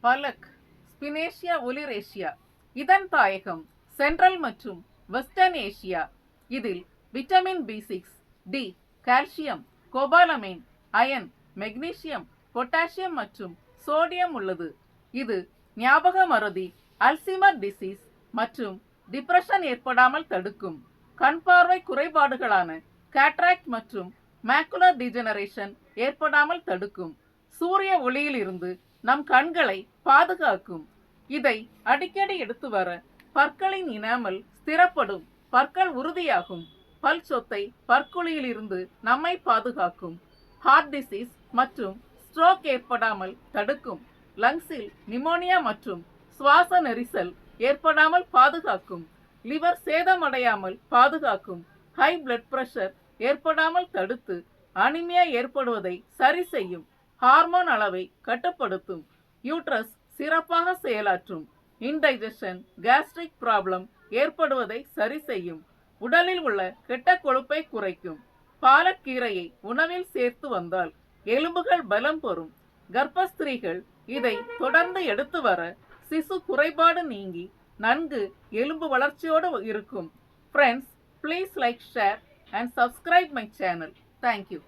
பலக், ஸ்பினேசியா ஒலிரேசியா. இதன் தாயகம் சென்ட்ரல் மற்றும் வெஸ்டர்ன் ஏசியா. இதில் vitamin B6, D, calcium, cobalamin, iron, magnesium, potassium மற்றும் சோடியம் உள்ளது. இது ஞாபக மறதி, அல்சைமர் டிசீஸ் மற்றும் டிப்ரெஷன் ஏற்படாமல் தடுக்கும். கண் பார்வை குறைபாடுகளான கேட்ராக்ட் மற்றும் மேக்குலர் டிஜெனரேஷன் ஏற்படாமல் தடுக்கும். சூரிய ஒளியில் இருந்து நம் கண்களை பாதுகாக்கும். இதை அடிக்கடி எடுத்து வர பற்களின் இனாமல் ஸ்திரப்படும், பற்கள் உறுதியாகும். பல் சொத்தை பற்குழியில் இருந்து நம்மை பாதுகாக்கும். ஹார்ட் டிசீஸ் மற்றும் ஸ்ட்ரோக் ஏற்படாமல் தடுக்கும். லங்ஸில் நிமோனியா மற்றும் சுவாச நெரிசல் ஏற்படாமல் பாதுகாக்கும். லிவர் சேதமடையாமல் பாதுகாக்கும். ஹை பிளட் பிரஷர் ஏற்படாமல் தடுத்து அனிமியா ஏற்படுவதை சரி செய்யும். ஹார்மோன் அளவை கட்டுப்படுத்தும். யூட்ரஸ் சிறப்பாக செயலாற்றும். இன்டைஜஷன், கேஸ்ட்ரிக் ப்ராப்ளம் ஏற்படுவதை சரி செய்யும். உடலில் உள்ள கெட்ட கொழுப்பை குறைக்கும். பாலக்கீரையை உணவில் சேர்த்து வந்தால் எலும்புகள் பலம் பெறும். கர்ப்பஸ்திரீகள் இதை தொடர்ந்து எடுத்து வர சிசு குறைபாடு நீங்கி நன்கு எலும்பு வளர்ச்சியோடு இருக்கும். Friends, please like, share and subscribe my channel. Thank you.